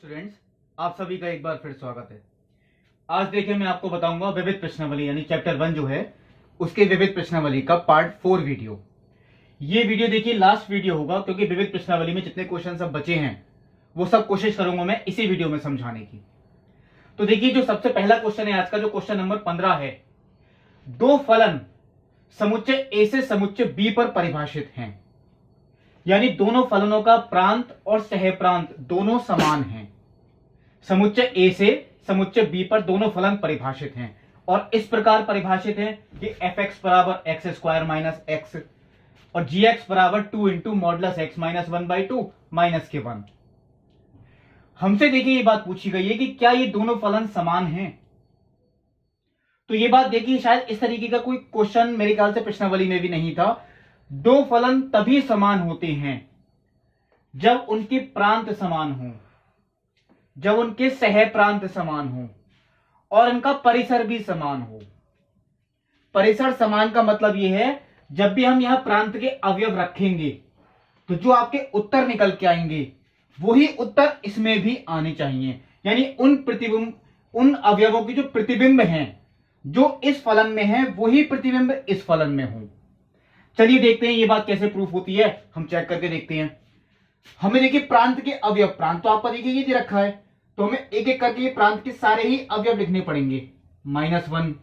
Students, आप सभी का एक बार फिर स्वागत है। आज देखिए मैं आपको बताऊंगा विविध प्रश्नावली यानी चैप्टर 1 जो है उसके विविध प्रश्नावली का पार्ट 4 वीडियो। ये वीडियो देखिए लास्ट वीडियो होगा क्योंकि विविध प्रश्नावली में जितने क्वेश्चन सब बचे हैं वो सब कोशिश करूंगा मैं इसी वीडियो में समझाने की। तो देखिए जो सबसे पहला क्वेश्चन है आज का, जो क्वेश्चन नंबर 15 है, दो फलन समुच्चय ए से समुच्चय बी पर परिभाषित हैं, यानी दोनों फलनों का प्रांत और सहप्रांत दोनों समान हैं। समुच्चय ए से समुच्चय बी पर दोनों फलन परिभाषित हैं और इस प्रकार परिभाषित हैं कि एफ एक्स बराबर एक्स स्क्वायर माइनस एक्स और जी एक्स बराबर 2 into modulus x minus 1/2 minus के 1। हमसे देखिए ये बात पूछी गई है कि क्या ये दोनों फलन समान हैं। तो ये बात देखिए शायद इस तरीके का कोई क्वेश्चन मेरे ख्याल से प्रश्नावली में भी नहीं था। दो फलन तभी समान होते हैं जब उनके प्रांत समान हो, जब उनके सह प्रांत समान हो और इनका परिसर भी समान हो। परिसर समान का मतलब यह है जब भी हम यहां प्रांत के अवयव रखेंगे तो जो आपके उत्तर निकल के आएंगे वही उत्तर इसमें भी आने चाहिए, यानी उन अवयवों की जो प्रतिबिंब हैं जो इस फलन में है वही प्रतिबिंब इस फलन में हो। चलिए देखते हैं ये बात कैसे प्रूफ होती है, हम चेक करके देखते हैं। हमें देखिए प्रांत के अवयव, प्रांत तो आपका देखिए ये दे रखा है, तो हमें एक एक करके प्रांत के सारे ही अवयव लिखने पड़ेंगे। -1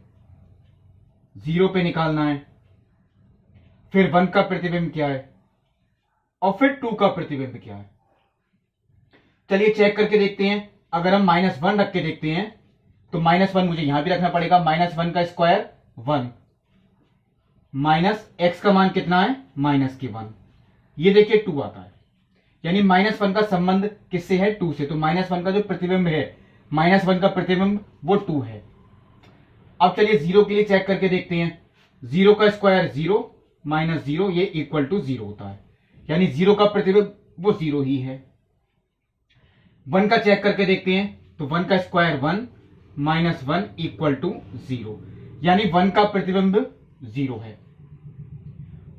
0 पे निकालना है, फिर 1 का प्रतिबिंब क्या है और फिर 2 का प्रतिबिंब क्या है। चलिए चेक करके देखते हैं। अगर हम -1 रख के देखते हैं तो -1 मुझे यहां भी रखना पड़ेगा। -1 का स्क्वायर 1 माइनस एक्स का मान कितना है -1। ये देखिए 2 आता है, यानी -1 का संबंध किससे है 2 से, तो -1 का जो प्रतिबिंब है -1 का प्रतिबिंब वो 2 है। अब चलिए 0 के लिए चेक करके देखते हैं। 0 का स्क्वायर 0 माइनस 0 ये इक्वल टू 0 होता है, यानी 0 का प्रतिबिंब वो 0 ही है। 1 का चेक करके देखते हैं तो 1 का स्क्वायर 1 माइनस 1 इक्वल टू 0, यानी 1 का प्रतिबिंब 0 है।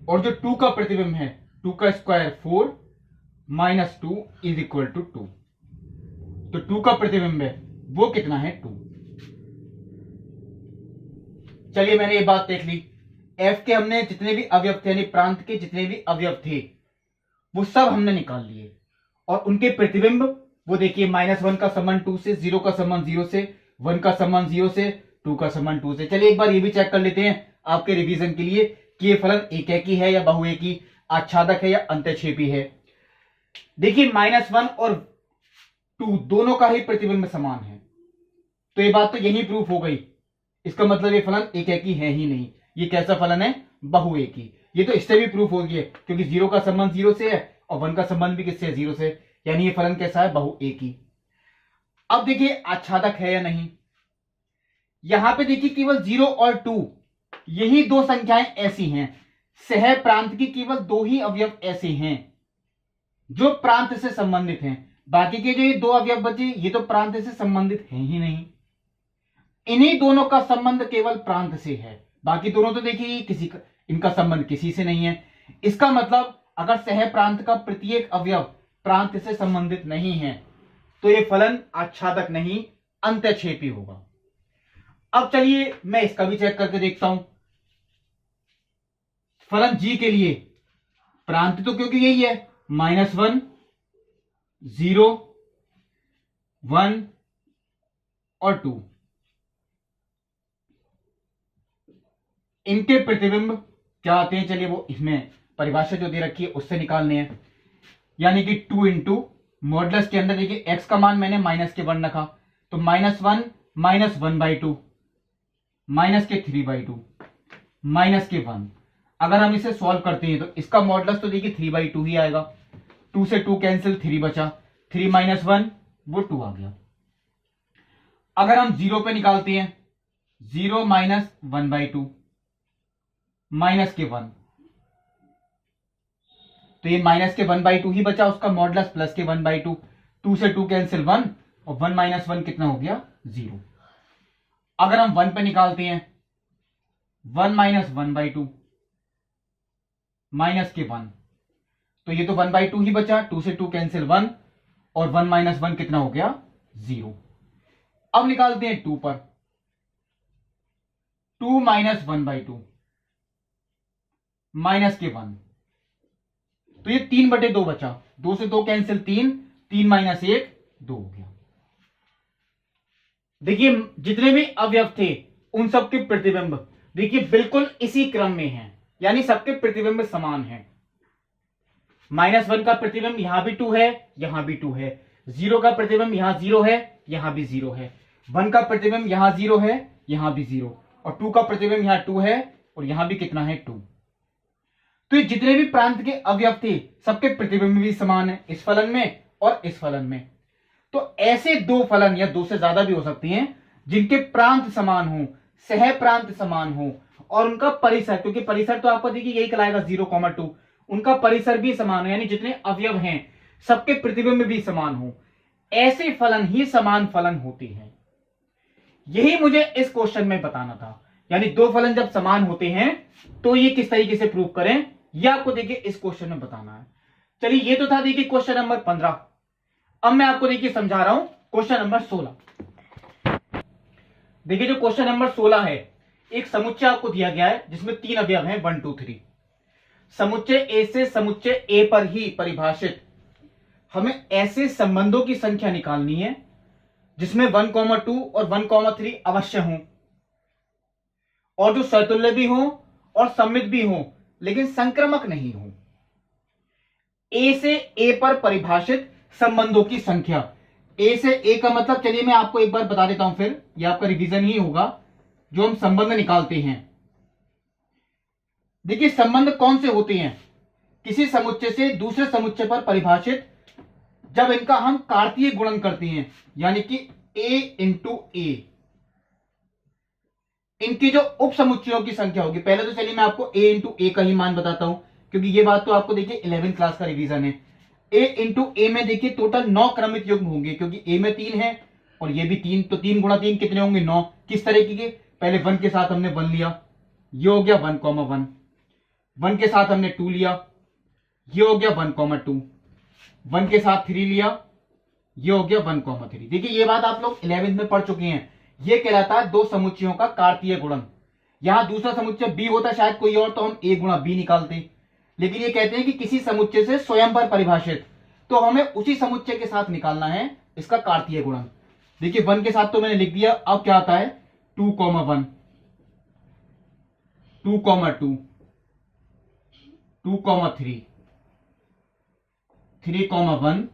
और जो 2 का प्रतिबिंब है 2 का square 4 minus 2 is equal to 2, तो 2 का प्रतिबिंब है वो कितना है 2। चलिए मैंने ये बात देख ली। एफ के हमने जितने भी अवयव थे यानी प्रांत के जितने भी अवयव थे वो सब हमने निकाल लिए और उनके प्रतिबिंब वो देखिए -1 का संबंध 2 से, 0 का संबंध 0 से, 1 का संबंध 0 से, 2 का संबंध 2 से। चलिए एक बार ये भी चेक कर लेते हैं आपके रिवीजन के लिए कि ये फलन एकेकी है या बहुएकी, आच्छादक है या अंतःक्षेपी है। देखिए -1 और 2 दोनों का ही प्रतिबिंब समान है, तो ये बात तो यही प्रूफ हो गई। इसका मतलब ये फलन एकेकी है ही नहीं, ये कैसा फलन है बहुएकी। ये तो इससे भी प्रूफ हो गया क्योंकि 0 का संबंध 0 से है और 1 का संबंध भी किससे है 0 से, यानी ये फलन कैसा है बहुएकी। अब देखिए आच्छादक है या नहीं। यहां पे देखिए केवल 0 और 2 यही दो संख्याएं ऐसी हैं, सह प्रांत की केवल 2 ही अवयव ऐसे हैं जो प्रांत से संबंधित हैं। बाकी के जो ये 2 अवयव बचे ये तो प्रांत से संबंधित हैं ही नहीं। इन्हीं दोनों का संबंध केवल प्रांत से है, बाकी दोनों तो देखिए किसी का इनका संबंध किसी से नहीं है। इसका मतलब अगर सह प्रांत का प्रत्येक अवयव प्रांत से संबंधित नहीं है तो ये फलन आच्छादक नहीं अंतःक्षेपी होगा। अब चलिए मैं इसका भी चेक करके देखता हूं। फलन जी के लिए प्रांत तो क्योंकि यही है -1 0 1 और 2, इनके प्रतिबिंब क्या आते हैं, चलिए वो इसमें परिभाषा जो दे रखी है उससे निकालने हैं। यानी कि 2 इंटू मॉडुलस के अंदर देखिए x का मान मैंने -1 रखा, तो -1 माइनस 1/2 माइनस के 3/2 माइनस के 1। अगर हम इसे सॉल्व करते हैं तो इसका मॉडुलस तो देखिए 3/2 ही आएगा। 2 से 2 कैंसिल, 3 बचा, 3 माइनस 1 वो 2 आ गया। अगर हम 0 पे निकालते हैं 0 माइनस 1/2 माइनस के 1, तो ये माइनस के 1/2 ही बचा, उसका मॉडुलस प्लस के 1/2, 2 से 2 कैंसिल 1 और 1 माइनस 1 कितना हो गया 0। अगर हम 1 पे निकालते हैं 1 माइनस 1/2 माइनस के 1, तो ये तो 1/2 ही बचा, 2 से 2 कैंसिल 1 और 1 माइनस 1 कितना हो गया 0। अब निकालते हैं 2 पर, 2 माइनस 1/2 माइनस के 1, तो ये 3/2 बचा, 2 से 2 कैंसिल, 3, 3 माइनस 1 2 हो गया। देखिए जितने भी अवयव थे उन सबके प्रतिबिंब देखिए बिल्कुल इसी क्रम में हैं, यानी सबके प्रतिबिंब समान हैं। -1 का प्रतिबिंब यहां भी 2 है, यहां भी 2 है, 0 का प्रतिबिंब यहां 0 है, यहां भी 0 है, 1 का प्रतिबिंब यहां 0 है, यहां भी 0, और 2 का प्रतिबिंब यहां 2 है और यहां भी कितना है 2। तो ये जितने भी प्रांत के अवयव थे सबके प्रतिबिंब भी समान है, इस फलन में और इस फलन में। तो ऐसे दो फलन या दो से ज्यादा भी हो सकती हैं जिनके प्रांत समान हो, सह प्रांत समान हो, और उनका परिसर, क्योंकि परिसर तो आपको देखिए यही कहलाएगा 0,2, उनका परिसर भी समान हो, यानी जितने अवयव हैं सबके प्रतिबिंब भी समान हो, ऐसे फलन ही समान फलन होते हैं। यही मुझे इस क्वेश्चन में बताना था, यानी दो फलन जब समान होते हैं तो ये किस तरीके से प्रूव करें, ये आपको देखिए इस क्वेश्चन में बताना है। चलिए ये तो था देखिए क्वेश्चन नंबर 15। अब मैं आपको देखिए समझा रहा हूं क्वेश्चन नंबर 16। देखिए जो क्वेश्चन नंबर 16 है, एक समुच्चय आपको दिया गया है जिसमें 3 अवयव हैं 1 2 3। समुच्चय ए से समुच्चय ए पर ही परिभाषित हमें ऐसे संबंधों की संख्या निकालनी है जिसमें 1,2 और 1,3 अवश्य हों, और जो स्वतुल्य भी हो और सममित भी हो लेकिन संक्रमक नहीं हो। ए से ए पर परिभाषित संबंधों की संख्या, ए से ए का मतलब चलिए मैं आपको एक बार बता देता हूं, फिर यह आपका रिवीजन ही होगा। जो हम संबंध निकालते हैं, देखिए संबंध कौन से होते हैं, किसी समुच्चय से दूसरे समुच्चय पर परिभाषित जब इनका हम कार्तीय गुणन करते हैं, यानी कि a इंटू ए, इनकी जो उप समुच्चयों की संख्या होगी। पहले तो चलिए मैं आपको a इंटू ए का ही मान बताता हूं, क्योंकि ये बात तो आपको देखिए 11वीं क्लास का रिवीजन है। a इंटू ए में देखिए टोटल 9 क्रमित युग्म होंगे, क्योंकि a में 3 है और ये भी 3, तो 3 गुणा 3 कितने होंगे 9। किस तरीके के, पहले 1 के साथ हमने 1 लिया, ये हो गया 1,1, 1 के साथ हमने 2 लिया, ये हो गया 1,2, 1 के साथ 3 लिया, ये हो गया 1,3। देखिए ये बात आप लोग 11वीं में पढ़ चुके हैं, ये कहलाता है दो समुच्चयों का कार्तीय गुणन। यहां दूसरा समुच्चय बी होता शायद कोई और, तो हम ए गुणा बी निकालते, लेकिन ये कहते हैं कि किसी समुच्चय से स्वयं पर परिभाषित, तो हमें उसी समुच्चय के साथ निकालना है इसका कार्तीय गुणन। देखिए 1 के साथ तो मैंने लिख दिया, अब क्या आता है 2,1, 2,2, 2,3, 3,1,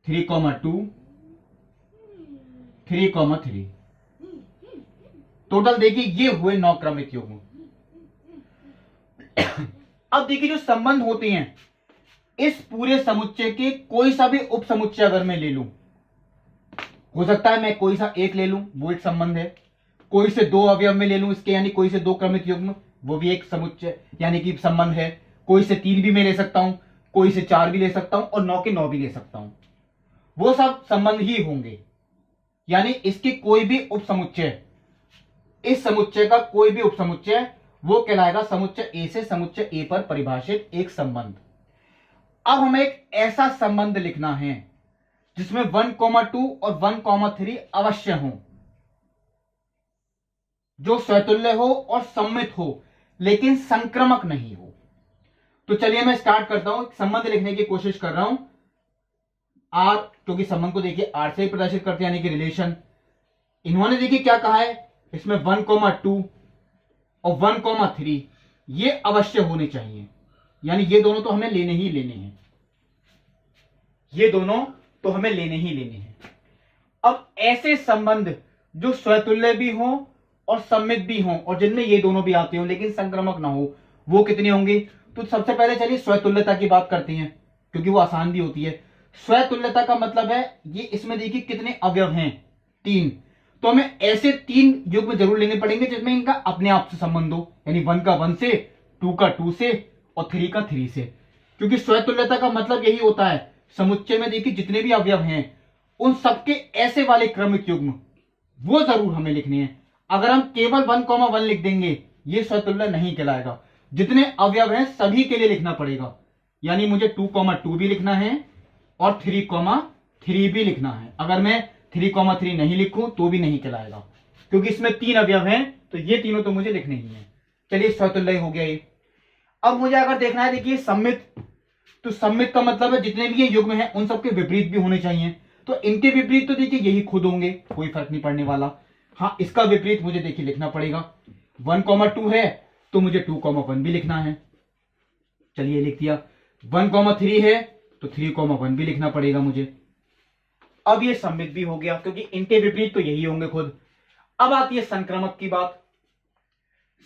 3,2, 3,3। टोटल देखिए ये हुए 9 क्रमित युग्म। अब देखिए जो संबंध होते हैं, इस पूरे समुच्चय के कोई सा भी उप समुच्चय अगर मैं ले लूं, हो सकता है मैं कोई सा एक ले लूं, वो एक संबंध है, कोई से 2 अवयव में ले लूं इसके, यानी कोई से 2 क्रमित युग्म, वो भी एक समुच्चय यानी कि संबंध है, कोई से 3 भी मैं ले सकता हूं, कोई से 4 भी ले सकता हूं और 9 के 9 भी ले सकता हूं, वो सब संबंध ही होंगे। यानी इसके कोई भी उप समुच्चय, इस समुच्चय का कोई भी उप समुच्चय, वो कहलाएगा समुच्चय ए से समुच्चय ए पर परिभाषित एक संबंध। अब हमें एक ऐसा संबंध लिखना है जिसमें 1,2 और 1,3 अवश्य हो, जो स्वतुल्य हो और सम्मित हो लेकिन संक्रमक नहीं हो। तो चलिए मैं स्टार्ट करता हूं, संबंध लिखने की कोशिश कर रहा हूं। आर, क्योंकि संबंध को देखिए आर से ही प्रदर्शित करते हैं, यानी कि रिलेशन। इन्होंने देखिए क्या कहा है, इसमें 1,2 और 1,3 ये अवश्य होने चाहिए, यानी ये दोनों तो हमें लेने ही लेने हैं, ये दोनों तो हमें लेने ही लेने हैं। अब ऐसे संबंध जो स्वतुल्य भी हो और सम्मित भी हो और जिनमें ये दोनों भी आते हो लेकिन संक्रमक ना हो, वो कितने होंगे। तो सबसे पहले चलिए स्वतुल्यता की बात करते हैं, क्योंकि वो आसान भी होती है। स्वतुल्यता का मतलब है ये, इसमें देखिए कितने अवयव हैं 3, तो हमें ऐसे 3 युग्म जरूर लेने पड़ेंगे जिसमें इनका अपने आप से संबंध हो, यानी 1 का 1 से, 2 का 2 से और 3 का 3 से। क्योंकि स्वतुल्यता का मतलब यही होता है, समुच्चय में देखिए जितने भी अवयव हैं उन सबके ऐसे वाले क्रमिक युग्म वो जरूर हमें लिखने हैं। अगर हम केवल 1,1 लिख देंगे ये स्वतुल्य नहीं कहलाएगा, जितने अवयव हैं सभी के लिए लिखना पड़ेगा। यानी मुझे 2,2 भी लिखना है और 3,3 भी लिखना है। अगर मैं 3,3 नहीं लिखूं तो भी नहीं चलाएगा, क्योंकि इसमें 3 अवयव हैं, तो ये तीनों तो मुझे लिखने ही है। चलिए स्वतुल्य हो गया ये। अब मुझे अगर देखना है, देखिए सम्मित, तो सम्मित का मतलब है जितने भी ये युग्म हैं उन सबके विपरीत भी होने चाहिए। तो इनके विपरीत तो देखिए यही खुद होंगे, कोई फर्क नहीं पड़ने वाला। हाँ, इसका विपरीत मुझे देखिए लिखना पड़ेगा। 1,2 है तो मुझे 2,1 भी लिखना है। चलिए लिख दिया। 1,3 है तो 3,1 भी लिखना पड़ेगा मुझे। अब ये सम्मित भी हो गया, क्योंकि इनके विपरीत तो यही होंगे खुद। अब आती है संक्रमक की बात।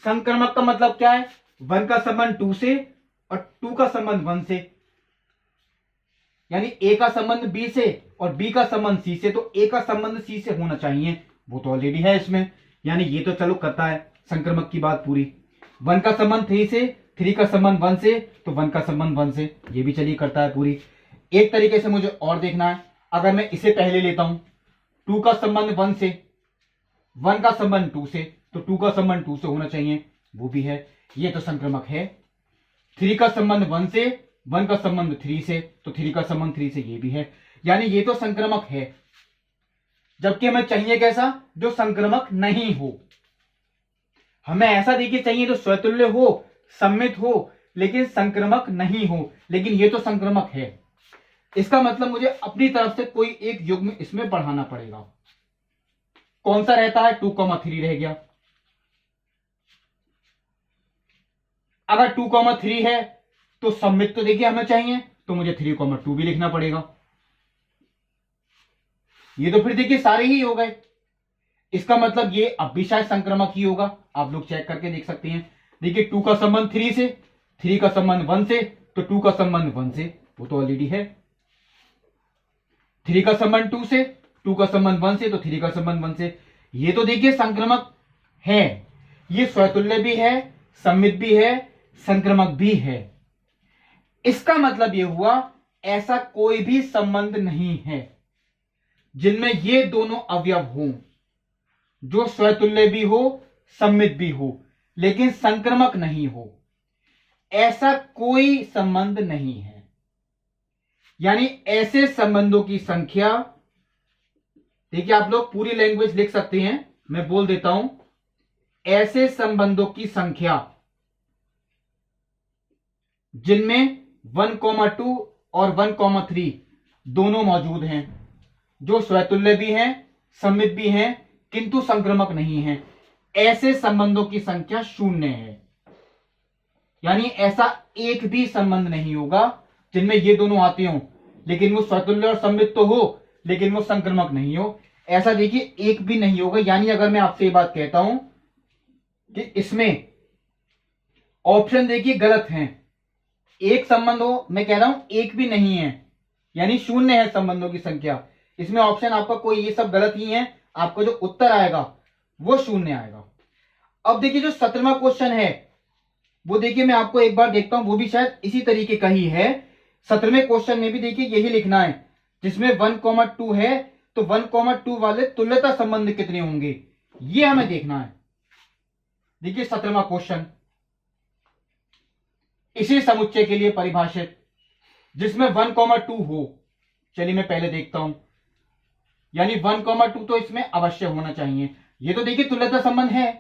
संक्रमक का मतलब क्या है? 1 का संबंध 2 से और 2 का संबंध 1 से, यानी ए का संबंध बी से और बी का संबंध सी से, तो ए का संबंध सी से होना चाहिए, वो तो ऑलरेडी है इसमें, यानी ये तो चलो करता है संक्रमक की बात पूरी। 1 का संबंध 3 से, 3 का संबंध 1 से, तो 1 का संबंध 1 से, ये भी चलिए करता है पूरी। एक तरीके से मुझे और देखना है, अगर मैं इसे पहले लेता हूं, 2 का संबंध 1 से, 1 का संबंध 2 से, तो 2 का संबंध 2 से होना चाहिए, वो भी है, ये तो संक्रमक है। 3 का संबंध 1 से, 1 का संबंध 3 से, तो 3 का संबंध 3 से, ये भी है, यानी ये तो संक्रमक है। जबकि हमें चाहिए कैसा? जो संक्रमक नहीं हो। हमें ऐसा देखिए चाहिए जो स्वतुल्य हो, सम्मित हो, लेकिन संक्रमक नहीं हो, लेकिन ये तो संक्रमक है। इसका मतलब मुझे अपनी तरफ से कोई एक युग्म इसमें बढ़ाना पड़ेगा। कौन सा रहता है? 2,3 रह गया। अगर 2,3 है तो सम्मित तो देखिए हमें चाहिए, तो मुझे 3,2 भी लिखना पड़ेगा। ये तो फिर देखिए सारे ही हो गए। इसका मतलब ये अब भी शायद संक्रमक ही होगा, आप लोग चेक करके देख सकते हैं। देखिए 2 का संबंध 3 से, 3 का संबंध 1 से, तो 2 का संबंध 1 से, वो तो ऑलरेडी है। 3 का संबंध 2 से, 2 का संबंध 1 से, तो 3 का संबंध 1 से, ये तो देखिए संक्रमक है। ये स्वतुल्य भी है, सम्मित भी है, संक्रमक भी है। इसका मतलब ये हुआ ऐसा कोई भी संबंध नहीं है जिनमें ये दोनों अवयव हों, जो स्वतुल्य भी हो, सम्मित भी हो, लेकिन संक्रमक नहीं हो। ऐसा कोई संबंध नहीं है। यानी ऐसे संबंधों की संख्या, देखिए आप लोग पूरी लैंग्वेज लिख सकते हैं, मैं बोल देता हूं, ऐसे संबंधों की संख्या जिनमें 1,2 और 1,3 दोनों मौजूद हैं, जो स्वतुल्य भी हैं, सम्मित भी हैं, किंतु संक्रमक नहीं हैं, ऐसे संबंधों की संख्या 0 है। यानी ऐसा एक भी संबंध नहीं होगा जिनमें ये दोनों आते हो, लेकिन वो स्वतुल्य और सम्मित तो हो, लेकिन वो संक्रमक नहीं हो। ऐसा देखिए एक भी नहीं होगा। यानी अगर मैं आपसे ये बात कहता हूं कि इसमें ऑप्शन देखिए गलत हैं, एक संबंध हो, मैं कह रहा हूं एक भी नहीं है, यानी 0 है संबंधों की संख्या। इसमें ऑप्शन आपका कोई ये सब गलत ही है, आपका जो उत्तर आएगा वो 0 आएगा। अब देखिए जो 17वां क्वेश्चन है वो देखिए मैं आपको एक बार देखता हूं, वो भी शायद इसी तरीके का ही है। 17वें क्वेश्चन में भी देखिए यही लिखना है, जिसमें 1,2 है, तो 1,2 वाले तुल्यता संबंध कितने होंगे, ये हमें देखना है। देखिए 17वां क्वेश्चन इसी समुच्चय के लिए परिभाषित, जिसमें 1,2 हो। चलिए मैं पहले देखता हूं, यानी 1,2 तो इसमें अवश्य होना चाहिए। ये तो देखिए तुल्यता संबंध है,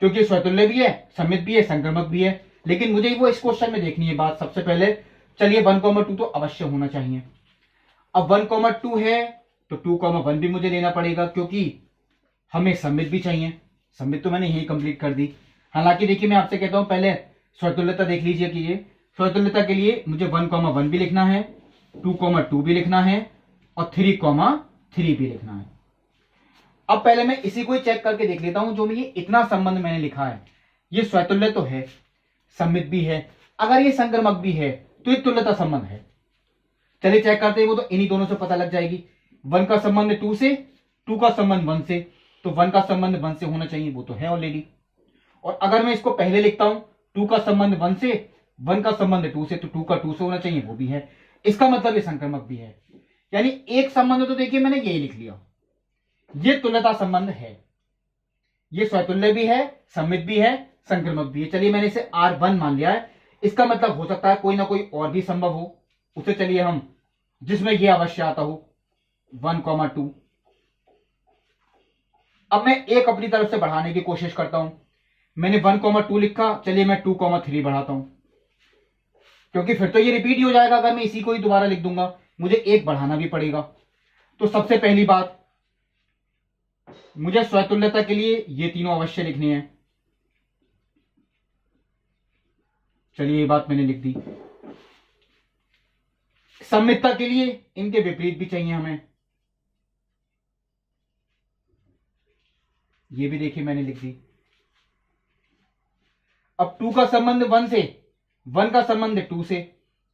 क्योंकि स्वतुल्य भी है, सम्मित भी है, संक्रमक भी है, लेकिन मुझे वो इस क्वेश्चन में देखनी है बात सबसे पहले। चलिए 1,2 तो अवश्य होना चाहिए। अब 1,2 है तो 2,1 भी मुझे लेना पड़ेगा, क्योंकि हमें सम्मित भी चाहिए। सम्मित तो मैंने यही कंप्लीट कर दी। हालांकि देखिए मैं आपसे कहता हूं पहले स्वतुल्यता देख लीजिए कि ये स्वतुल्यता के लिए मुझे 1,1 भी लिखना है, 2,2 भी लिखना है और 3,3 भी लिखना है। अब पहले मैं इसी को ही चेक करके देख लेता हूं, जो मैं ये इतना संबंध मैंने लिखा है, ये स्वतुल्य तो है, सम्मित भी है, अगर ये संक्रमक भी है तो ये तुल्यता संबंध है। चलिए चेक करते हैं, वो तो इन्हीं दोनों से पता लग जाएगी। 1 का संबंध 2 से, 2 का संबंध 1 से, तो 1 का संबंध 1 से होना चाहिए, वो तो है ऑलरेडी। और अगर मैं इसको पहले लिखता हूं, 2 का संबंध 1 से, 1 का संबंध 2 से, तो 2 का 2 से होना चाहिए, वो भी है। इसका मतलब ये संक्रमक भी है। यानी एक संबंध तो देखिए मैंने यही लिख लिया, ये तुल्यता संबंध है, ये स्वतुल्य भी है, सम्मित भी है, संक्रमक भी है। चलिए मैंने इसे R1 मान लिया है। इसका मतलब हो सकता है कोई ना कोई और भी संभव हो, उसे चलिए हम जिसमें यह अवश्य आता हो 1,2। अब मैं एक अपनी तरफ से बढ़ाने की कोशिश करता हूं। मैंने 1,2 लिखा, चलिए मैं 2,3 बढ़ाता हूं, क्योंकि फिर तो ये रिपीट ही हो जाएगा। अगर मैं इसी को ही दोबारा लिख दूंगा, मुझे एक बढ़ाना भी पड़ेगा। तो सबसे पहली बात, मुझे स्वतुल्यता के लिए ये तीनों अवश्य लिखने हैं। चलिए ये बात मैंने लिख दी। सममितता के लिए इनके विपरीत भी चाहिए हमें, ये भी देखिए मैंने लिख दी। अब 2 का संबंध 1 से, 1 का संबंध 2 से,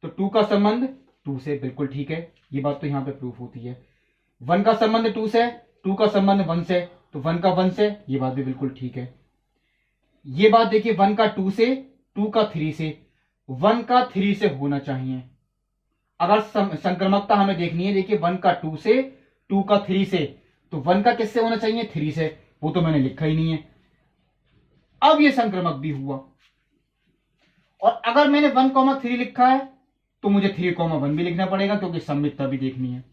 तो 2 का संबंध 2 से, बिल्कुल ठीक है, ये बात तो यहां पे प्रूफ होती है। 1 का संबंध 2 से, 2 का संबंध 1 से, तो 1 का 1 से, ये बात भी बिल्कुल ठीक है। ये बात देखिए 1 का 2 से, 2 का 3 से, 1 का 3 से होना चाहिए। अगर संक्रमकता हमें देखनी है, देखिए 1 का 2 से, 2 का 3 से, तो 1 का किससे होना चाहिए? 3 से, वो तो मैंने लिखा ही नहीं है। अब ये संक्रमक भी हुआ। और अगर मैंने 1,3 लिखा है तो मुझे 3,1 भी लिखना पड़ेगा, क्योंकि सममितता भी देखनी है।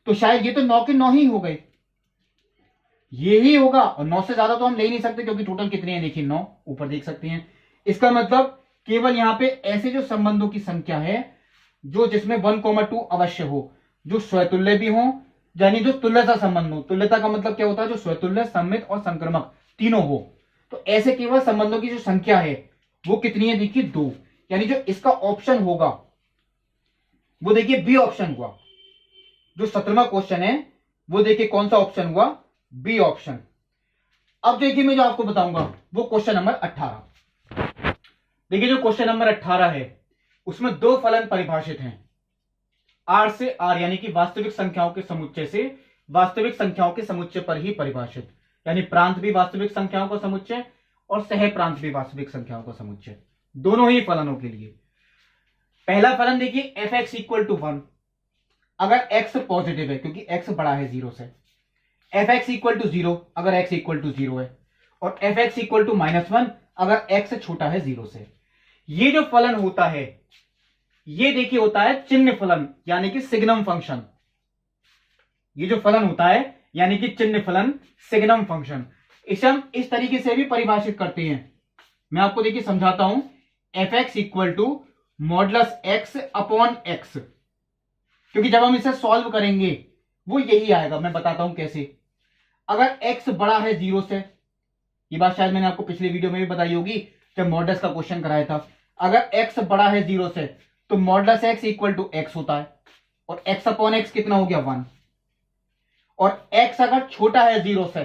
तो शायद ये तो 9 के 9 ही हो गए, ये ही होगा। और 9 से ज्यादा तो हम ले ही नहीं सकते, क्योंकि टोटल कितने हैं देखिए 9, ऊपर देख सकते हैं। इसका मतलब केवल यहां पे ऐसे जो संबंधों की संख्या है जो जिसमें 1,2 अवश्य हो, जो स्वतुल्य भी हो, यानी जो तुल्यता संबंध हो। तुल्यता का मतलब क्या होता है? जो स्वतुल्य, सम्मित और संक्रमक तीनों हो। तो ऐसे केवल संबंधों की जो संख्या है वो कितनी है? देखिए 2। यानी जो इसका ऑप्शन होगा वो देखिए बी ऑप्शन हुआ। जो 17वां क्वेश्चन है वो देखिए कौन सा ऑप्शन हुआ? B option. अब देखिए मैं जो आपको बताऊंगा वो क्वेश्चन नंबर 18। देखिए जो क्वेश्चन नंबर 18 है उसमें दो फलन परिभाषित हैं, आर से आर, यानी कि वास्तविक संख्याओं के समुच्चय से वास्तविक संख्याओं के समुच्चय पर ही परिभाषित, यानी प्रांत भी वास्तविक संख्याओं का समुच्चय और सह प्रांत भी वास्तविक संख्याओं का समुच्चय, दोनों ही फलनों के लिए। पहला फलन देखिए f(x = 1), अगर x पॉजिटिव है, क्योंकि x बड़ा है 0 से। f(x = 0), अगर x = 0 है। और f(x = -1), अगर x छोटा है 0 से। ये जो फलन होता है ये देखिए होता है चिन्ह फलन, यानी कि सिग्नम फंक्शन। ये जो फलन होता है यानी कि चिन्ह फलन, सिग्नम फंक्शन, इसे हम इस तरीके से भी परिभाषित करते हैं। मैं आपको देखिए समझाता हूं। f(x = (x)/x), क्योंकि जब हम इसे सॉल्व करेंगे वो यही आएगा। मैं बताता हूं कैसे। अगर x बड़ा है 0 से, ये बात शायद मैंने आपको पिछले वीडियो में भी बताई होगी जब मॉडल्स का क्वेश्चन कराया था। अगर x बड़ा है 0 से तो मॉडल्स x = x होता है, और x/x कितना हो गया? 1। और x अगर छोटा है 0 से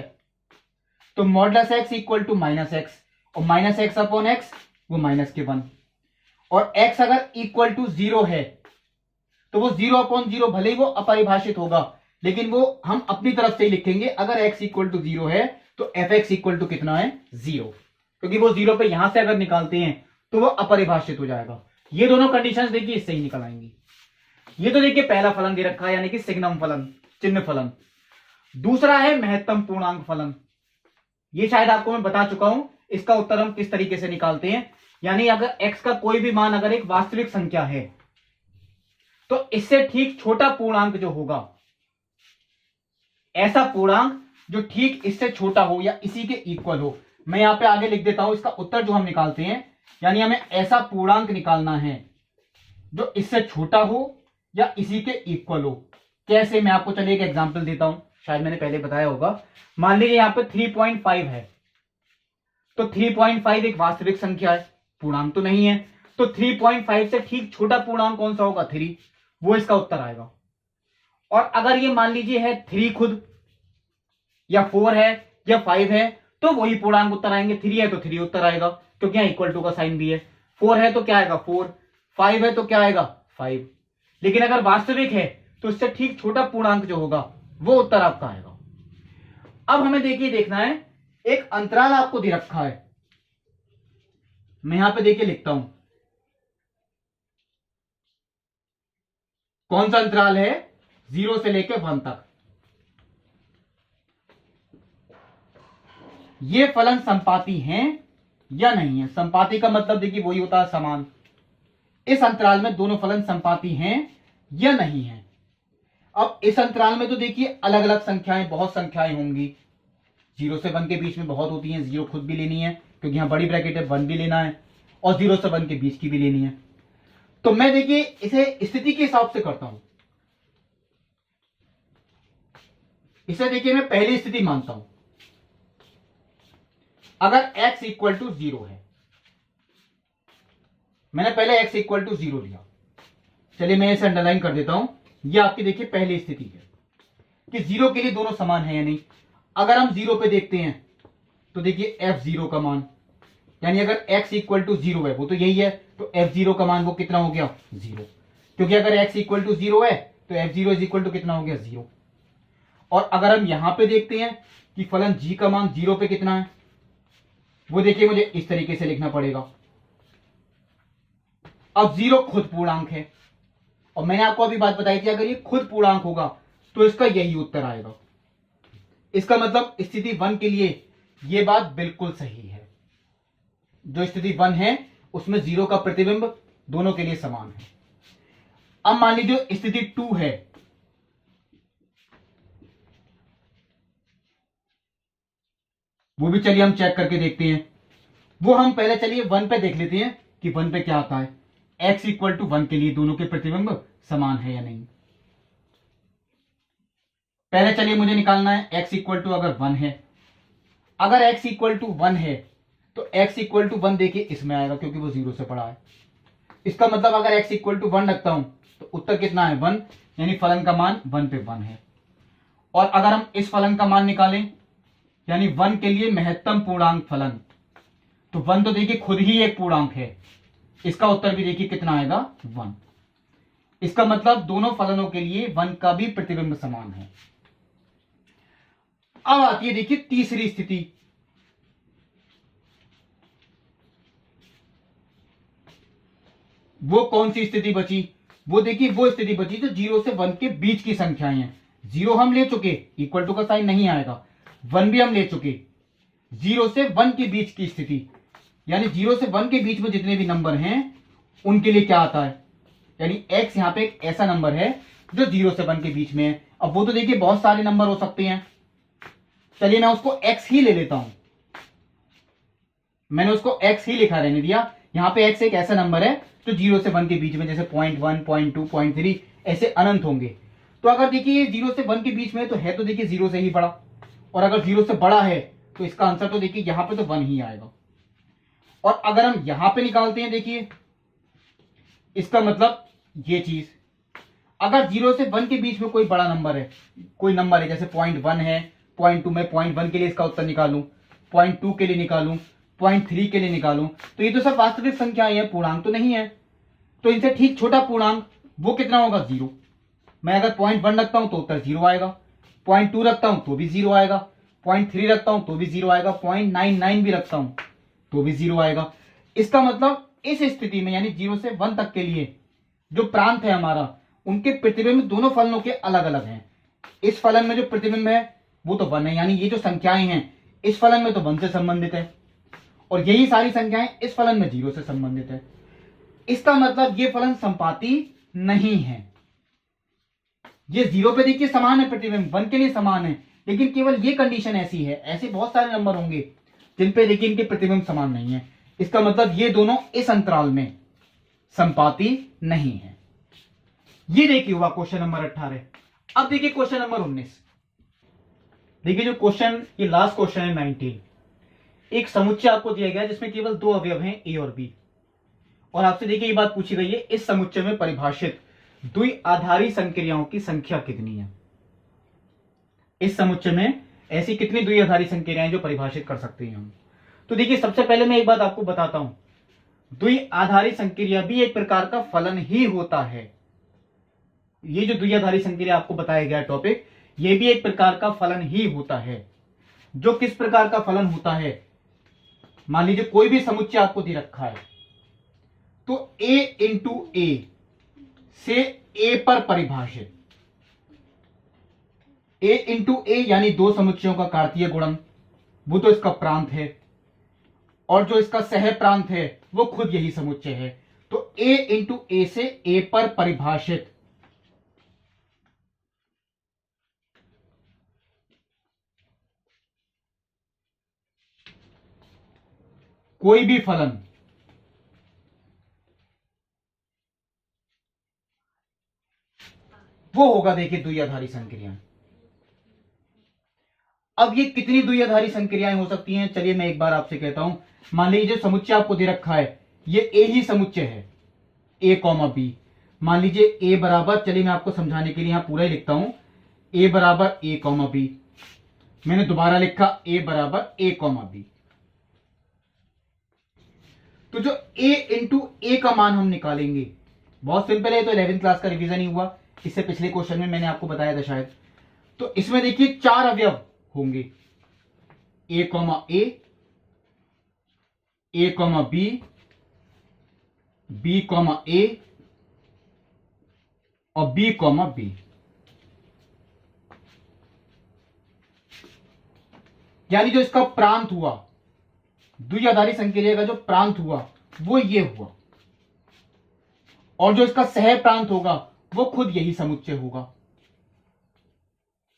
तो मॉडल्स x = -x, और -x/x वो -1। और x अगर इक्वल टू 0 है तो वो 0/0 भले ही वो अपरिभाषित होगा, लेकिन वो हम अपनी तरफ से ही लिखेंगे। अगर x = 0 है तो f(x = कितना है? 0, क्योंकि वो 0 पे यहां से अगर निकालते हैं तो वो अपरिभाषित हो जाएगा। ये दोनों कंडीशंस देखिए इससे ही निकल आएंगी। ये तो देखिए पहला फलन दे रखा है, यानी कि सिग्नम फलन, चिन्ह फलन। दूसरा है महत्तम पूर्णांक फलन। ये शायद आपको मैं बता चुका हूं, इसका उत्तर हम किस तरीके से निकालते हैं। यानी अगर x का कोई भी मान अगर एक वास्तविक संख्या है तो इससे ठीक छोटा पूर्णांक जो होगा, ऐसा पूर्णांक जो ठीक इससे छोटा हो या इसी के इक्वल हो, मैं यहां पे आगे लिख देता हूं इसका उत्तर जो हम निकालते हैं। यानी हमें ऐसा पूर्णांक निकालना है जो इससे छोटा हो या इसी के इक्वल हो। कैसे? मैं आपको चलिए एक एग्जांपल देता हूं, शायद मैंने पहले बताया होगा। मान लीजिए यहां पे 3.5 है, तो 3.5 एक वास्तविक संख्या है, पूर्णांक तो नहीं है। तो 3.5 से ठीक छोटा पूर्णांक कौन सा होगा? 3, वो इसका उत्तर आएगा। और अगर ये मान लीजिए है 3 खुद, या 4 है, या 5 है, तो वही पूर्णांक उत्तर आएंगे। 3 है तो 3 उत्तर आएगा, क्योंकि यहां इक्वल टू का साइन भी है। 4 है तो क्या आएगा? 4। 5 है तो क्या आएगा? 5। लेकिन अगर वास्तविक है तो इससे ठीक छोटा पूर्णांक जो होगा वो उत्तर आपका आएगा। अब हमें देखिए देखना है, एक अंतराल आपको दे रखा है। मैं यहां पे देखिए लिखता हूं कौन सा अंतराल है, 0 से लेकर 1 तक। ये फलन संपाती हैं या नहीं है? संपाती का मतलब देखिए वही होता है समान। इस अंतराल में दोनों फलन संपाती हैं या नहीं है? अब इस अंतराल में तो देखिए अलग अलग संख्याएं, बहुत संख्याएं होंगी। 0 से 1 के बीच में बहुत होती हैं, 0 खुद भी लेनी है क्योंकि यहां बड़ी ब्रैकेट है, 1 भी लेना है, और 0 से 1 के बीच की भी लेनी है। तो मैं देखिए इसे स्थिति के हिसाब से करता हूं। इसे देखिए मैं पहली स्थिति मानता हूं। अगर x इक्वल टू 0 है, मैंने पहले x इक्वल टू 0 लिया, चलिए मैं इसे अंडरलाइन कर देता हूं। यह आपकी देखिए पहली स्थिति है कि 0 के लिए दोनों समान है या नहीं। अगर हम 0 पे देखते हैं तो देखिए f0 का मान, यानी अगर x इक्वल टू 0 है, वो तो यही है, तो f0 का मान वो कितना हो गया 0, क्योंकि अगर x इक्वल टू 0 है तो f0 इज इक्वल टू कितना हो गया 0। और अगर हम यहां पे देखते हैं कि फलन g का मान 0 पे कितना है, वो देखिए मुझे इस तरीके से लिखना पड़ेगा। अब 0 खुद पूर्णांक है, और मैंने आपको अभी बात बताई थी अगर ये खुद पूर्णांक होगा तो इसका यही उत्तर आएगा। इसका मतलब स्थिति 1 के लिए यह बात बिल्कुल सही है। जो स्थिति 1 है उसमें 0 का प्रतिबिंब दोनों के लिए समान है। अब मान लीजिए स्थिति 2 है, वो भी चलिए हम चेक करके देखते हैं। वो हम पहले चलिए 1 पे देख लेते हैं कि 1 पे क्या आता है। x इक्वल टू 1 के लिए दोनों के प्रतिबिंब समान है या नहीं। पहले चलिए मुझे निकालना है x इक्वल टू अगर 1 है, अगर x इक्वल टू 1 है तो x इक्वल टू 1 देखिए इसमें आएगा क्योंकि वो 0 से बड़ा है। इसका मतलब अगर x इक्वल टू 1 रखता हूं तो उत्तर कितना है 1, यानी फलन का मान 1 पे 1 है। और अगर हम इस फलन का मान निकालें, यानी 1 के लिए महत्तम पूर्णांक फलन, तो 1 तो देखिए खुद ही एक पूर्णांक है, इसका उत्तर भी देखिए कितना आएगा 1। इसका मतलब दोनों फलनों के लिए 1 का भी प्रतिबिंब समान है। अब आती है देखिए तीसरी स्थिति। वो कौन सी स्थिति बची? वो देखिए वो स्थिति बची जो 0 से 1 के बीच की संख्याएं हैं। 0 हम ले चुके, इक्वल टू का साइन नहीं आएगा। 1 भी हम ले चुके, 0 से 1 के बीच की स्थिति, यानी 0 से 1 के बीच में जितने भी नंबर हैं उनके लिए क्या आता है, यानी x यहां पे एक ऐसा नंबर है जो 0 से 1 के बीच में है। अब वो तो देखिए बहुत सारे नंबर हो सकते हैं, चलिए मैं उसको x ही ले लेता हूं। मैंने उसको x ही लिखा रहने दिया। यहां पे x एक ऐसा नंबर है जो 0 से 1 के बीच में, जैसे 0.1, 0.2, 0.3 ऐसे अनंत होंगे। तो अगर देखिए 0 से 1 के बीच में तो है, तो देखिए 0 से ही बड़ा, और अगर 0 से बड़ा है तो इसका आंसर तो देखिए यहां पे तो 1 ही आएगा। और अगर हम यहां पे निकालते हैं, देखिए इसका मतलब ये चीज, अगर 0 से 1 के बीच में कोई बड़ा नंबर है, कोई नंबर है जैसे 0.1 है, 0.2, मैं 0.1 के लिए इसका उत्तर निकालूं, 0.2 के लिए निकालूं, 0.3 के लिए निकालूं, तो ये तो सब वास्तविक संख्याएं हैं, पूर्णांक तो नहीं है। तो इनसे ठीक छोटा पूर्णांक वो कितना होगा 0। मैं अगर 0.1 रखता हूं तो उत्तर 0 आएगा, 0.2 रखता हूं तो भी 0 आएगा, 0.3 रखता हूं तो भी 0 आएगा, 0.99 भी रखता हूं तो भी 0 आएगा। इसका मतलब इस स्थिति में, यानी 0 से 1 तक के लिए जो प्रांत है हमारा, उनके प्रतिबिंब दोनों फलनों के अलग अलग हैं। इस फलन में जो प्रतिबिंब है वो तो 1 है, यानी ये जो संख्याएं हैं इस फलन में तो 1 से संबंधित है, और यही सारी संख्याएं इस फलन में 0 से संबंधित है। इसका मतलब ये फलन संपाती नहीं है। ये 0 पे देखिए समान है प्रतिबिंब, 1 के लिए समान है, लेकिन केवल ये कंडीशन ऐसी है। ऐसे बहुत सारे नंबर होंगे जिन पे देखिए इनके प्रतिबिंब समान नहीं है। इसका मतलब ये दोनों इस अंतराल में संपाती नहीं है। ये देखिए हुआ क्वेश्चन नंबर 18। अब देखिए क्वेश्चन नंबर 19। देखिए जो क्वेश्चन, ये लास्ट क्वेश्चन है 19। एक समुच्चय आपको दिया गया जिसमें केवल 2 अवयव हैं, ए और बी, और आपसे देखिए ये बात पूछी गई है, इस समुच्चय में परिभाषित द्विआधारी संक्रियाओं की संख्या कितनी है। इस समुच्चय में ऐसी कितनी द्विआधारी संक्रियाएं जो परिभाषित कर सकते हैं हम। तो देखिए सबसे पहले मैं एक बात आपको बताता हूं, द्विआधारी संक्रिया भी एक प्रकार का फलन ही होता है। ये जो द्विआधारी संक्रिया आपको बताया गया टॉपिक, ये भी एक प्रकार का फलन ही होता है। जो किस प्रकार का फलन होता है, मान लीजिए कोई भी समुच्चय आपको दे रखा है, तो a इंटू ए से a पर परिभाषित, a इंटू ए यानी 2 समुच्चयों का कार्तीय गुणन, वो तो इसका प्रांत है, और जो इसका सह प्रांत है वो खुद यही समुच्चय है। तो a इंटू ए से a पर परिभाषित कोई भी फलन वो होगा देखिए द्विआधारी संक्रिया। अब ये कितनी द्विआधारी संक्रियाएं हो सकती हैं, चलिए मैं एक बार आपसे कहता हूं। मान लीजिए जो समुच्चय आपको दे रखा है ये ए ही समुच्चय है, ए कॉमा बी। मान लीजिए ए बराबर, चलिए मैं आपको समझाने के लिए यहां पूरा ही लिखता हूं, ए बराबर ए कॉमा बी। मैंने दोबारा लिखा ए बराबर ए कॉमा बी। तो जो a इंटू ए का मान हम निकालेंगे, बहुत सिंपल है, तो 11th क्लास का रिवीजन ही हुआ, इससे पिछले क्वेश्चन में मैंने आपको बताया था शायद। तो इसमें देखिए 4 अवयव होंगे, ए कॉमा ए कॉमा बी कॉमा ए और बी कॉमा बी। यानी जो इसका प्रांत हुआ, द्विआधारी संक्रिया का जो प्रांत हुआ वो ये हुआ, और जो इसका सह प्रांत होगा वो खुद यही समुच्चय होगा।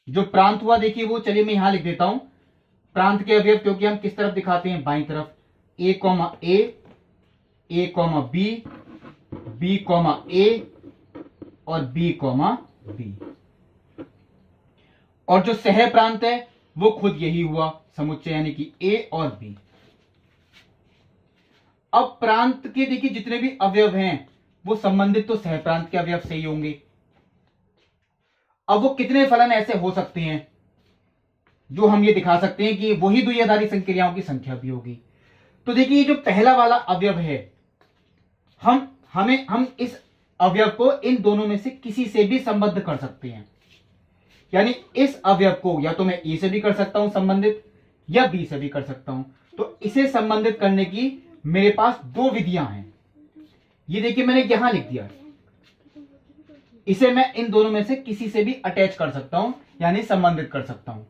जो प्रांत हुआ देखिए वो, चलिए मैं यहां लिख देता हूं प्रांत के अवयव, क्योंकि हम किस तरफ दिखाते हैं, बाईं तरफ। ए कॉमा बी कॉमा ए और बी कॉमा बी। और जो सह प्रांत है वो खुद यही हुआ समुच्चय, यानी कि ए और बी। अब प्रांत के देखिए जितने भी अवयव हैं वो संबंधित तो सह प्रांत के अवयव से ही होंगे। अब वो कितने फलन ऐसे हो सकते हैं जो हम ये दिखा सकते हैं कि वही द्विआधारी संक्रियाओं की संख्या भी होगी। तो देखिए ये जो पहला वाला अवयव है, हम इस अवयव को इन दोनों में से किसी से भी संबद्ध कर सकते हैं। यानी इस अवयव को या तो मैं ए से भी कर सकता हूं संबंधित, या बी से भी कर सकता हूं। तो इसे संबंधित करने की मेरे पास 2 विधियां हैं। ये देखिए मैंने यहां लिख दिया, इसे मैं इन दोनों में से किसी से भी अटैच कर सकता हूं, यानी संबंधित कर सकता हूं।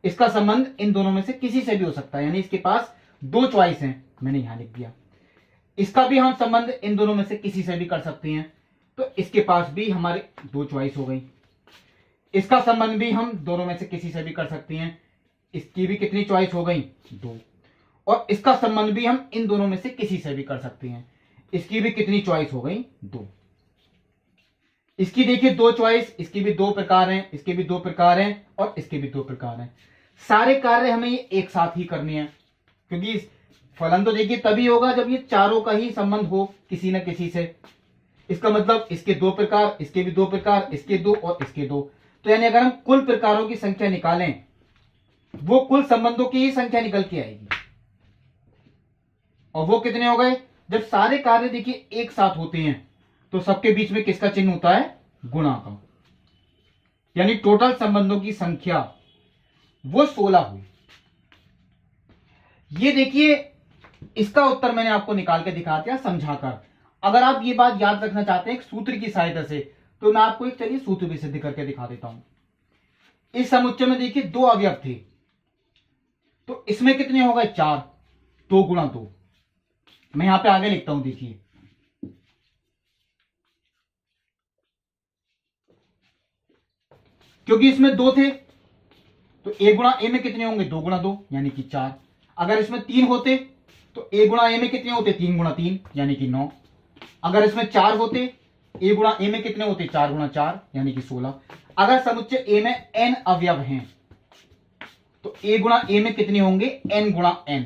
इसका संबंध इन दोनों में से किसी से भी हो सकता है, यानी इसके पास 2 चॉइस हैं, मैंने यहां लिख दिया। इसका भी हम संबंध इन दोनों में से किसी से भी कर सकते हैं, तो इसके पास भी हमारे 2 चॉइस हो गई। इसका संबंध भी हम दोनों में से किसी से भी कर सकते हैं, इसकी भी कितनी चॉइस हो गई, 2। और इसका संबंध भी हम इन दोनों में से किसी से भी कर सकते हैं, इसकी भी कितनी चॉइस हो गई, 2। इसकी देखिए 2 चॉइस, इसकी भी 2 प्रकार हैं, इसके भी 2 प्रकार हैं और इसके भी 2 प्रकार हैं। सारे कार्य हमें ये एक साथ ही करने हैं, क्योंकि फलन तो देखिए तभी होगा जब ये चारों का ही संबंध हो किसी न किसी से। इसका मतलब इसके 2 प्रकार, इसके भी 2 प्रकार, इसके 2 और इसके 2। तो यानी अगर हम कुल प्रकारों की संख्या निकालें, वो कुल संबंधों की ही संख्या निकल के आएगी। और वो कितने हो गए, जब सारे कार्य देखिए एक साथ होते हैं तो सबके बीच में किसका चिन्ह होता है, गुणा का। यानी टोटल संबंधों की संख्या वो 16 हुई। ये देखिए इसका उत्तर मैंने आपको निकाल के दिखा दिया समझाकर। अगर आप ये बात याद रखना चाहते हैं एक सूत्र की सहायता से, तो मैं आपको एक चलिए सूत्र भी सिद्ध करके दिखा देता हूं। इस समुच्चय में देखिए 2 अवयव थे, तो इसमें कितने हो गए, 4। 2 गुणा 2। मैं यहां पे आगे लिखता हूं, देखिए क्योंकि इसमें 2 थे तो ए गुणा ए में कितने होंगे, 2 गुणा 2 यानी कि 4। अगर इसमें 3 होते तो ए गुणा ए में कितने होते, 3 गुणा 3 यानी कि 9। अगर इसमें 4 होते, ए गुणा ए में कितने होते, 4 गुणा 4 यानी कि 16। अगर समुच्चय ए में n अवयव हैं तो ए गुणा ए में कितने होंगे, n गुणा n।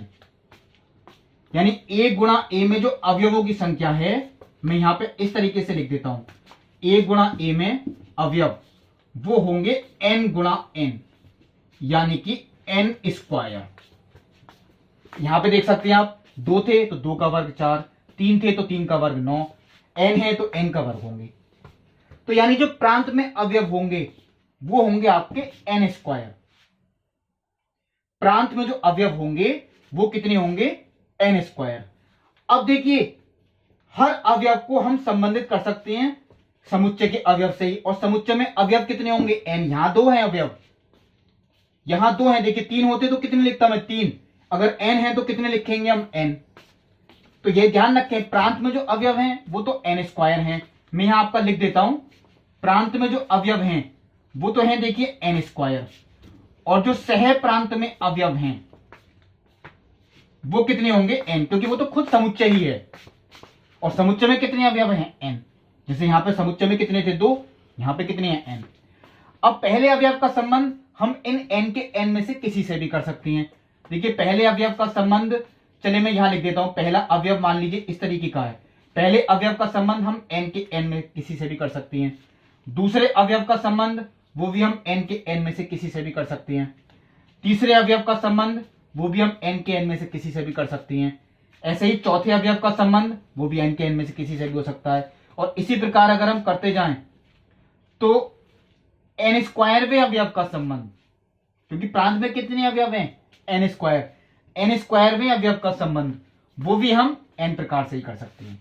यानी ए गुणा ए में जो अवयवों की संख्या है, मैं यहां पे इस तरीके से लिख देता हूं, ए गुणा ए में अवयव वो होंगे n गुणा n, यानी कि n स्क्वायर। यहां पे देख सकते हैं आप, 2 थे तो 2 का वर्ग 4, 3 थे तो 3 का वर्ग 9, n है तो n का वर्ग होंगे। तो यानी जो प्रांत में अवयव होंगे वो होंगे आपके n स्क्वायर। प्रांत में जो अवयव होंगे वो कितने होंगे, n स्क्वायर। अब देखिए हर अवयव को हम संबंधित कर सकते हैं समुच्चय के अवयव से ही, और समुच्चय में अवयव कितने होंगे, n। यहां 2 हैं अवयव, यहां 2 हैं, देखिए 3 होते तो कितने लिखता मैं, 3। अगर n है तो कितने लिखेंगे हम, n। तो ये ध्यान रखें, प्रांत में जो अवयव हैं वो तो n स्क्वायर हैं। मैं यहां आपका लिख देता हूं, प्रांत में जो अवयव हैं वो तो हैं देखिए n स्क्वायर, और जो सह प्रांत में अवयव हैं वो कितने होंगे n, क्योंकि वो तो खुद समुच्चय ही है और समुच्चय में कितने अवयव हैं n। जैसे यहां पे समुच्चय में कितने थे 2, यहां पे कितने हैं n। अब पहले अवयव का संबंध हम इन n के n में से किसी से भी कर सकते हैं। देखिए पहले अवयव का संबंध, चलिए मैं यहां लिख देता हूं, पहला अवयव मान लीजिए इस तरीके का है। पहले अवयव का संबंध हम n के n में किसी से भी कर सकते हैं। दूसरे अवयव का संबंध वो भी हम n के n में से किसी से भी कर सकते हैं। तीसरे अवयव का संबंध वो भी हम n के n में से किसी से भी कर सकते हैं। ऐसे ही चौथे अवयव का संबंध वो भी n के n में से किसी से भी हो सकता है। और इसी प्रकार अगर हम करते जाएं तो n स्क्वायरवें अवयव का संबंध, क्योंकि प्रांत में कितने अवयव हैं n स्क्वायर, n स्क्वायरवें अवयव का संबंध वो भी हम n प्रकार से ही कर सकते हैं।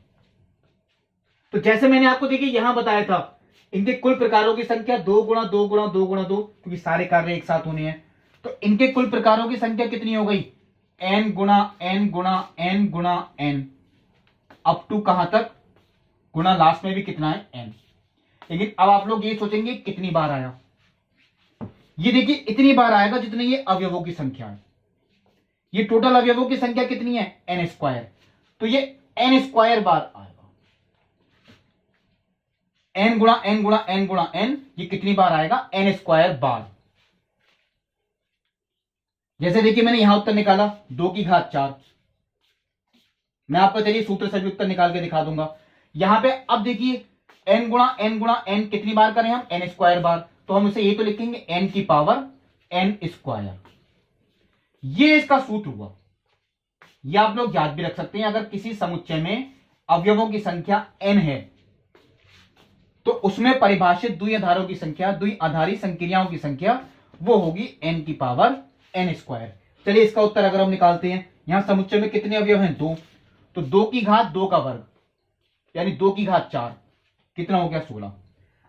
तो जैसे मैंने आपको देखिए यहां बताया था, इनके कुल प्रकारों की संख्या 2 गुणा 2 गुणा 2 गुणा 2, क्योंकि सारे कार्य एक साथ होने हैं। तो इनके कुल प्रकारों की संख्या कितनी हो गई, n गुणा n गुणा n गुणा n, अप टू कहां तक, गुणा लास्ट में भी कितना है n। लेकिन अब आप लोग ये सोचेंगे कितनी बार आया, ये देखिए इतनी बार आएगा जितनी ये अवयवों की संख्या है। ये टोटल अवयवों की संख्या कितनी है n स्क्वायर, तो ये n स्क्वायर बार आएगा। n गुणा n गुणा n गुणा n, ये कितनी बार आएगा n स्क्वायर बार। जैसे देखिए मैंने यहां उत्तर निकाला 2 की घात 4, मैं आपको चलिए सूत्र से भी उत्तर निकाल के दिखा दूंगा। यहां पे अब देखिए n गुणा n कितनी बार करें हम n स्क्वायर बार, तो हम इसे ये तो लिखेंगे n की पावर n स्क्वायर। ये इसका सूत्र हुआ। ये आप लोग याद भी रख सकते हैं, अगर किसी समुच्चय में अवयवों की संख्या n है तो उसमें परिभाषित द्विआधारों की संख्या, द्विआधारी संक्रियाओं की संख्या वो होगी n की पावर n स्क्वायर। चलिए इसका उत्तर अगर हम निकालते हैं, यहां समुच्चय में कितने अवयव हैं 2, तो 2 की घात 2 का वर्ग यानी 2 की घात 4, कितना हो गया 16।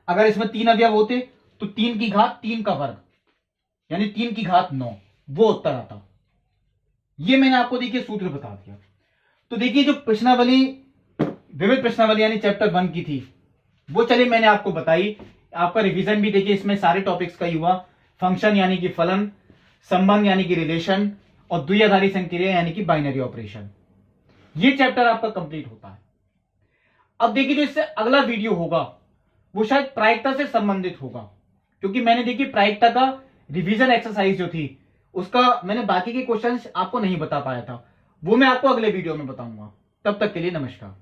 अगर इसमें 3 अवयव होते तो 3 की घात 3 का वर्ग यानी 3 की घात 9, वो उत्तर आता। ये मैंने आपको देखिए सूत्र बता दिया। तो देखिए जो प्रश्नावली, विविध प्रश्नावली यानी चैप्टर 1 की थी, वो चलिए मैंने आपको बताई। आपका रिवीजन भी देखिए इसमें सारे टॉपिक्स का ही हुआ। फंक्शन यानी कि फलन, संबंध यानी कि रिलेशन, और द्विआधारी संक्रिया यानी कि बाइनरी ऑपरेशन। ये चैप्टर आपका कंप्लीट होता है। अब देखिए जो इससे अगला वीडियो होगा वो शायद प्रायिकता से संबंधित होगा, क्योंकि मैंने देखिए प्रायिकता का रिवीजन एक्सरसाइज जो थी उसका मैंने बाकी के क्वेश्चंस आपको नहीं बता पाया था, वो मैं आपको अगले वीडियो में बताऊंगा। तब तक के लिए नमस्कार।